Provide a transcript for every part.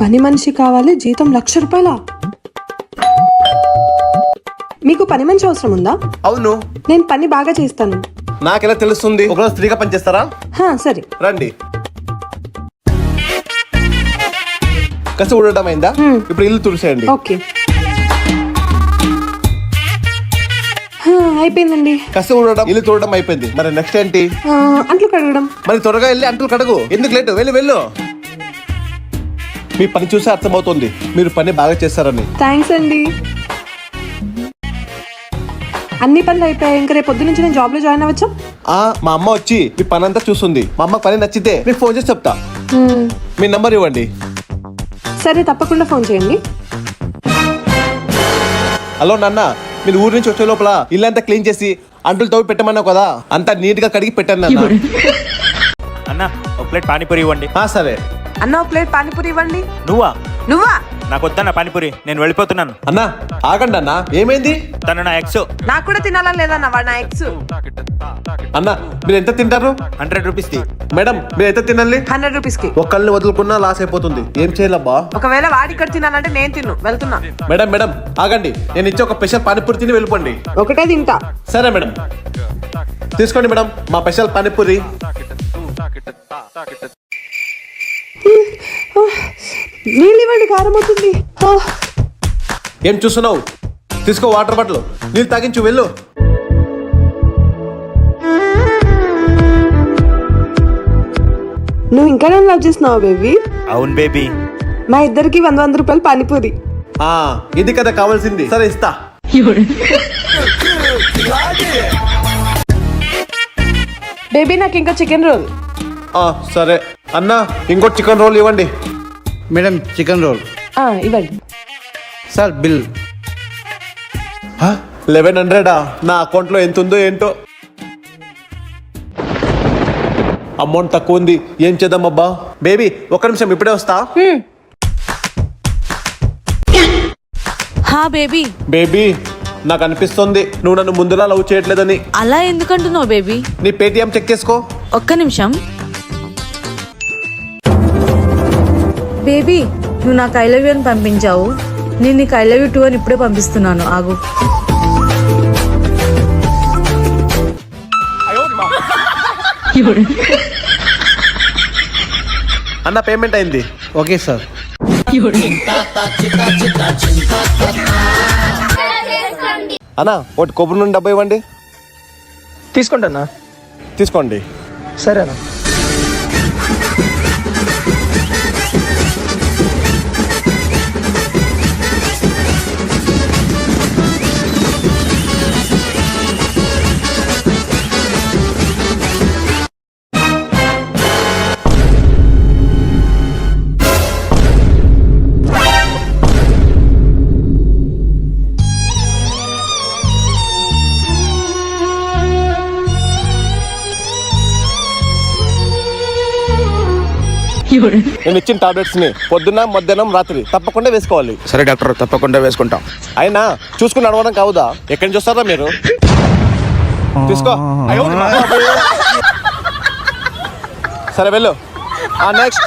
పని మనిషి కావాలి, జీతం 1,00,000 రూపాయల. మీకు పని మనిషి అవసరం ఉందా? అవును, నేను పని బాగా చేస్తాను. నాకెలా తెలుస్తుంది? ఒకరోజు స్త్రీగా పనిచేస్తారా? సరే రండి. కసి ఊడటం అయిందా? ఇప్పుడు ఇల్లు తుడిసేయండి. ఓకే, అయిపోయిందండి. కసి ఊడటం, ఇల్లు తుడటం అయిపోయింది. మరి నెక్స్ట్ ఏంటి? అంట్లు కడగడం. మరి త్వరగా వెళ్ళి అంట్లు కడుగు. ఎందుకు లేటు? వెళ్ళు. మీ పని చూసి అర్థమవుతుంది మీరు పని బాగా చేస్తారని. థ్యాంక్స్ అండి. అన్ని పనులు అయిపోయాయి. ఇంకా రేపు పొద్దు నుంచి నేను జాబ్ లో జాయిన్ అవ్వచ్చా? మా అమ్మ వచ్చి మీ పని అంతా చూస్తుంది. మా అమ్మ పని నచ్చితే మీకు ఫోన్ చేసి చెప్తా. మీ నంబర్ ఇవ్వండి. సరే, తప్పకుండా ఫోన్ చేయండి. హలో నాన్న, మీరు ఊరి నుంచి వచ్చే లోపల ఇల్లంతా క్లీన్ చేసి అంటులు తవ్వి పెట్టమన్నావు కదా, అంతా నీట్ గా కడిగి పెట్టాను నాన్న. అన్న ఒక ప్లేట్ పానీపూరి ఇవ్వండి. సరే అన్న, ఒక ప్లేట్ పానీపూరి ఇవ్వండి. నువ్వా? నాకు వద్దన్న పానీపూరి, నేను వెళ్ళిపోతున్నాను. అన్నా ఆగండి అన్న, ఏమైంది? తను నా ఎక్స్. నాకు కూడా తినాలని లేదన్న, వాడు నా ఎక్స్. అన్న మీరు ఎంత తింటారు? 100 రూపీస్ ది. మేడం మీరు ఎంత తినాలి? 100 రూపీస్ కి. ఒక్కళ్ళని వదులుకున్నా లాస్ అయిపోతుంది. ఏం చేయాలబ్బా? ఒకవేళ వాడి ఇక్కడ తినాలంటే నేను వెళ్తున్నా. మేడం ఆగండి, నేను ఇచ్చే ఒక స్పెషల్ పానీపూరి తిని వెళ్ళిపోండి. ఒకటే తింటా. సరే మేడం, తీసుకోండి మేడం మా స్పెషల్ పానీపూరి. నీళ్ళు ఇవ్వండి, కారం అవుతుంది. ఏం చూస్తున్నావు? తీసుకో వాటర్ బాటిల్, నీళ్ళు తాగించు, వెళ్ళు. నువ్వు ఇంకా నన్ను లవ్ చేస్తున్నావా బేబీ? అవును బేబీ. మా ఇద్దరికి 100 రూపాయలు పానీపూరి. ఇది కదా కావాల్సింది. సరే ఇస్తా. బేబీ నాకు ఇంకా చికెన్ రోల్. సరే అన్న, ఇంకో చికెన్ రోల్ ఇవ్వండి. Madam chicken roll. ఇవ్వండి సార్ బిల్. 1100. నా అకౌంట్లో ఎంత ఉందో ఏంటో. అమౌంట్ తక్కువ ఉంది, ఏం చేద్దాం అబ్బా? బేబీ ఒక్క నిమిషం, ఇప్పుడే వస్తా. బేబీ. బేబీ నాకు అనిపిస్తుంది నువ్వు నన్ను ముందులా లవ్ చేయట్లేదని. అలా ఎందుకంటున్నావు బేబీ? నీ పేటిఎం చెక్ చేసుకో. ఒక్క నిమిషం. బేబీ నువ్వు నాకు ఐ లవ్ యూ అని పంపించావు, నేను నీకు ఐ లవ్ యూ టూ అని ఇప్పుడే పంపిస్తున్నాను, ఆగు. అన్న పేమెంట్ అయింది. Okay sir. అన్న ఒకటి కొబ్బరి నుండి డబ్బా ఇవ్వండి. తీసుకుంటానా? తీసుకోండి. సరేనా? నేను ఇచ్చిన టాబ్లెట్స్ ని పొద్దున్న మధ్యాహ్నం రాత్రి తప్పకుండా వేసుకోవాలి. సరే డాక్టర్, తప్పకుండా వేసుకుంటాం. అయినా చూసుకుని నడవడం కావుదా? ఎక్కడి నుంచి వస్తారా మీరు? తీసుకో. సరే వెళ్ళు. నెక్స్ట్.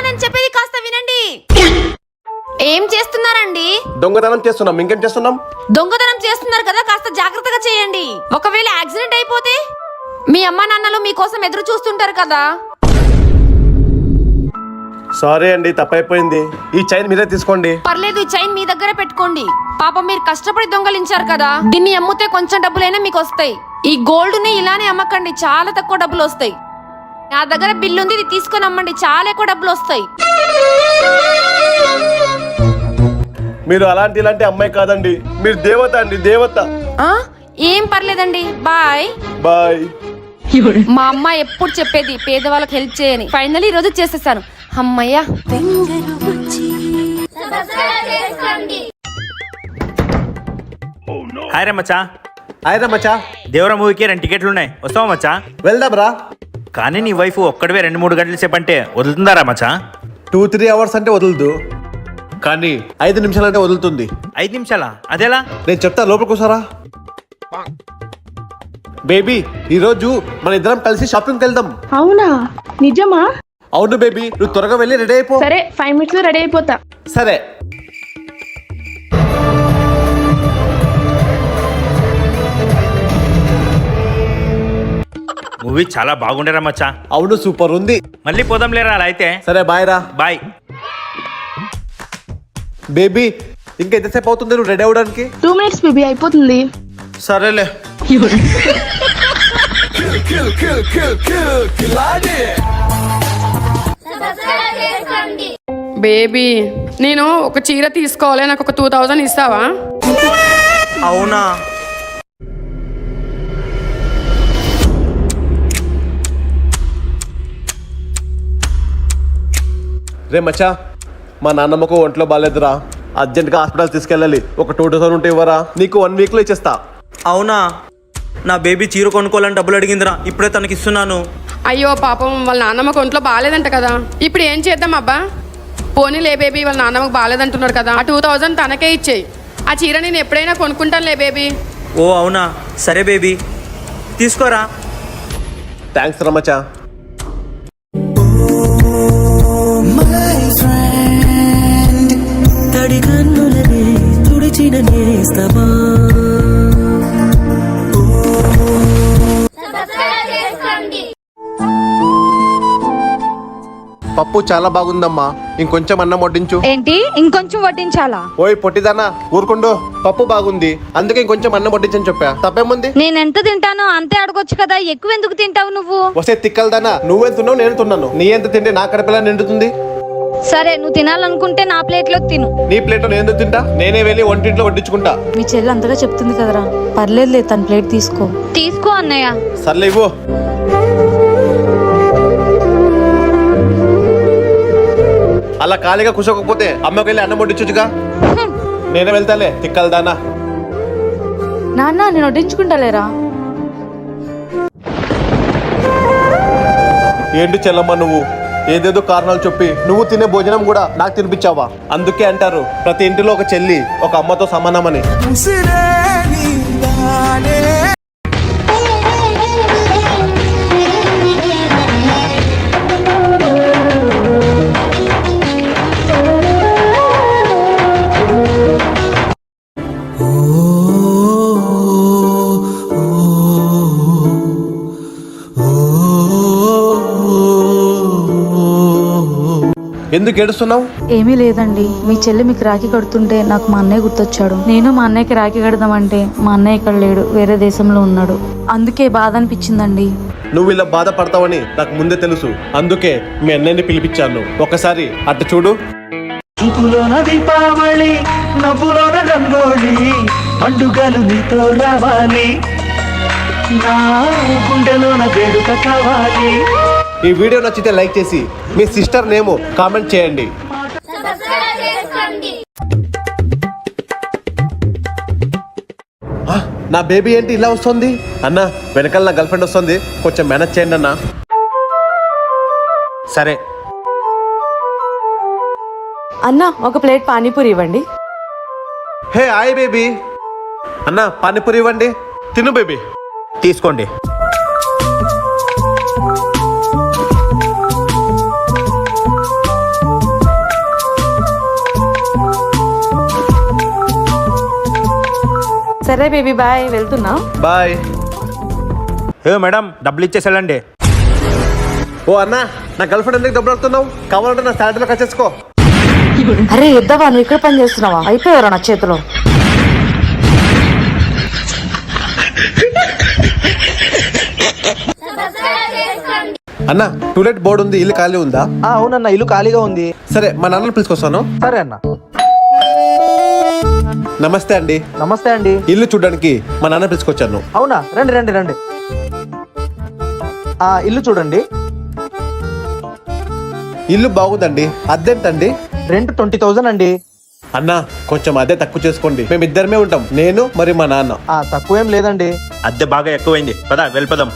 నేను చెప్పేది కాస్త వినండి. ఏం చేస్తున్నారండి? దొంగతనం చేస్తున్నాం. ఇంకేం చేస్తున్నాం? దొంగతనం చేస్తున్నారు కదా, కాస్త జాగ్రత్తగా చేయండి. ఒకవేళ యాక్సిడెంట్ అయిపోతే మీ అమ్మా నాన్నలు మీకోసం ఎదురు చూస్తుంటారు కదా. సారీ అండి, తప్పైపోయింది. ఈ చైన్ మీరే తీసుకోండి. పర్లేదు, ఈ చైన్ మీ దగ్గర పెట్టుకోండి. పాపం మీరు కష్టపడి దొంగలించారు కదా, దీన్ని అమ్మితే కొంచెం డబ్బులైనా మీకు వస్తాయి. ఈ గోల్డ్ ని ఇలానే అమ్మకండి, చాలా తక్కువ డబ్బులు వస్తాయి. నా దగ్గర బిల్లు ఉంది, ఇది తీసుకొని అమ్మండి, చాలా ఎక్కువ డబ్బులు వస్తాయి. మీరు ఇలాంటి అమ్మాయి కాదండి, మీరు దేవత అండి, దేవత. ఏం పర్లేదండి, బాయ్ బాయ్. మా అమ్మ ఎప్పుడు చెప్పేది పేదవాళ్ళకి హెల్ప్ చేయని. ఫైనల్లీ ఈ రోజు చేసేసాను, అమ్మయ్యా. హాయ్ రా మచ్చా. అయిరా మచ్చా. దేవరా మూవీకి 2 టికెట్లు ఉన్నాయి, వస్తావా మచ్చా? వెళ్దాం రా. కానీ నీ వైఫ్ ఒక్కడివే 2-3 గంటల సేపు అంటే వదులుతుందారా మచ్చా? 2-3 అవర్స్ అంటే వదలదు, కానీ 5 నిమిషాలు అంటే వదులుతుంది. 5 నిమిషాలా? అదేలా? నేను చెప్తా, లోపలికి వస్తారా? బేబీ ఈ రోజు మన ఇద్దరం కలిసి షాపింగ్కి వెళ్దాం. అవునా నిజమా? అవును బేబీ, నువ్వు త్వరగా వెళ్ళి రెడీ అయిపో. సరే 5 minutes లో రెడీ అయిపోతా. సరే. మూవీ చాలా బాగుండేరా మచ్చా. అవును సూపర్ ఉంది. మళ్ళీ పోదాం లేరా అలా అయితే. సరే బాయ్ రా. బాయ్. బేబీ ఇంకా ఎంతసేపు అవుతుంది నువ్వు రెడీ అవ్వడానికి? 2 minutes బేబీ అయిపోతుంది. సరేలే. బేబీ నేను ఒక చీర తీసుకోవాలి, నాకు ఒక 2000 ఇస్తావా? అవునా? రే మచ్చా, మా నాన్నమ్మకు ఒంట్లో బాగాలేదురా, అర్జెంట్గా హాస్పిటల్ తీసుకెళ్ళాలి. ఒక 2000 ఉంటే ఇవ్వరా, నీకు 1 week లో ఇచ్చేస్తా. అవునా? నా బేబీ చీర కొనుక్కోవాలని డబ్బులు అడిగిందిరా, ఇప్పుడే తనకి ఇస్తున్నాను. అయ్యో పాపం, వాళ్ళ నాన్నమ్మకు ఒంట్లో బాగాలేదంట కదా, ఇప్పుడు ఏం చేద్దాం అబ్బా? పోనీలే బేబీ, వాళ్ళ నాన్నమ్మకు బాగాలేదంటున్నారు కదా, ఆ 2000 తనకే ఇచ్చేయి. ఆ చీర నేను ఎప్పుడైనా కొనుక్కుంటానులే బేబీ. ఓ అవునా, సరే బేబీ తీసుకోరా. థ్యాంక్స్ రా మచ్చా. పప్పు చాలా బాగుందమ్మా, ఇంకొంచెం అన్నం వడ్డించు. ఏంటి ఇంకొంచెం వడ్డించాలా? ఓయ్ పొట్టిదానా ఊరుకుండు, పప్పు బాగుంది అందుకే ఇంకొంచెం అన్నం వడ్డించని చెప్పా, తప్పేముంది? నేను ఎంత తింటానో అంతే అడగొచ్చు కదా, ఎక్కువ ఎందుకు తింటావు నువ్వు? వస్తే తిక్కలదానా, నువ్వెంత తిన్నావు నేను తిన్నాను, నీ ఎంత తింటే నా కడుపులా నిండుతుంది. సరే నువ్వు తినాలనుకుంటే నా ప్లేట్లో తిను. నీ ప్లేట్ నేను ఎందుకు తింటా, నేనే వెళ్ళి వంటింట్లో వడ్డించుకుంటా. మీ చెల్లి అంతగా చెప్తుంది కదరా, పర్లేదులే తన ప్లేట్ తీసుకో. తీసుకో అన్నయ్య. సర్లే ఇవ్వు. అలా ఖాళీగా కూర్చోకపోతే అమ్మకి వెళ్ళి అన్నం వడ్డించుగా. నేనే వెళ్తాలే తిక్కలదానా. నాన్న నేను వడ్డించుకుంటాలేరా. ఏంటి చెల్లమ్మ నువ్వు, ఏదేదో కారణాలు చెప్పి నువ్వు తినే భోజనం కూడా నాకు తినిపించావా? అందుకే అంటారు ప్రతి ఇంటిలో ఒక చెల్లి ఒక అమ్మతో సమానమని. ఎందుకు ఏడుస్తున్నావు? ఏమీ లేదండి, మీ చెల్లి మీకు రాఖీ కడుతుంటే నాకు మా అన్నయ్య గుర్తొచ్చాడు. నేను మా అన్నయ్యకి రాఖీ కడదామంటే మా అన్నయ్య ఇక్కడ లేడు, వేరే దేశంలో ఉన్నాడు. అందుకే బాధ అనిపించిందండి. నువ్వు ఇలా బాధపడతావని నాకు ముందే తెలుసు, అందుకే మీ అన్నయ్యని పిలిపించాను. ఒకసారి అటు చూడు. చూపులోన దీపావళి, నవ్వులోన రంగోళి, పండుగలు నీతో రావాలి, నా గుండెలోన వేడుక కావాలి. ఈ వీడియో నచ్చితే లైక్ చేసి మీ సిస్టర్ నేమ్ కామెంట్ చేయండి. నా బేబీ ఏంటి ఇలా వస్తుంది? అన్న వెనకాల నా గర్ల్ ఫ్రెండ్ వస్తుంది, కొంచెం మేనేజ్ చేయండి అన్న. సరే. అన్న ఒక ప్లేట్ పానీపూరి ఇవ్వండి. Hey hi baby. అన్న పానీపూరి ఇవ్వండి, తిను బేబీ. తీసుకోండి. సరే బేబీ బాయ్, వెళ్తున్నా. బాయ్. ఏ మేడం, డబ్బులు ఇచ్చేసి వెళ్ళండి. ఓ అన్న, నా గర్ల్ ఫ్రెండ్ ఎందుకు డబ్బులు అడుగుతున్నావు? కావాలంటే నా శాలరీలో ఖర్చు చేసుకో. అరే ఎద్దవా, నువ్వు ఇక్కడ పని చేస్తున్నావా? అయిపోయారా నా చేతిలో. అన్న టూలెట్ బోర్డు ఉంది, ఇల్లు ఖాళీ ఉందా? అవునన్న, ఇల్లు ఖాళీగా ఉంది. సరే మా నాన్నని పిలుచుకొస్తాను. సరే అన్న. నమస్తే అండి. నమస్తే అండి. ఇల్లు చూడడానికి మా నాన్న పిలుచుకొచ్చాను. అవునా, రండి రండి రండి. ఇల్లు చూడండి. ఇల్లు బాగుందండి. అద్దెంతండి? రెంట్ 20,000 అండి. అన్న కొంచెం అద్దె తక్కువ చేసుకోండి, మేము ఇద్దరమే ఉంటాం, నేను మరి మా నాన్న. తక్కువేం లేదండి. అద్దె బాగా ఎక్కువైంది, పదా వెళ్ళిపోదాం.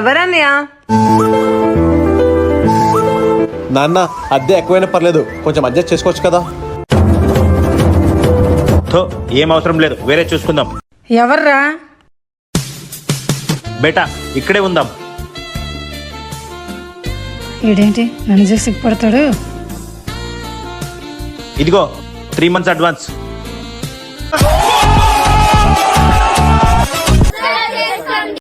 ఎవరన్నయ్యా? నాన్న అద్దె ఎక్కువైనా పర్లేదు, కొంచెం అడ్జస్ట్ చేసుకోవచ్చు కదా. ఏం అవసరం లేదు, వేరే చూసుకుందాం. ఎవర్రా? బేటా ఇక్కడే ఉందాం. ఈడేంటి నన్ను చూసి సిగ్గుపడతాడు. ఇదిగో 3 months అడ్వాన్స్.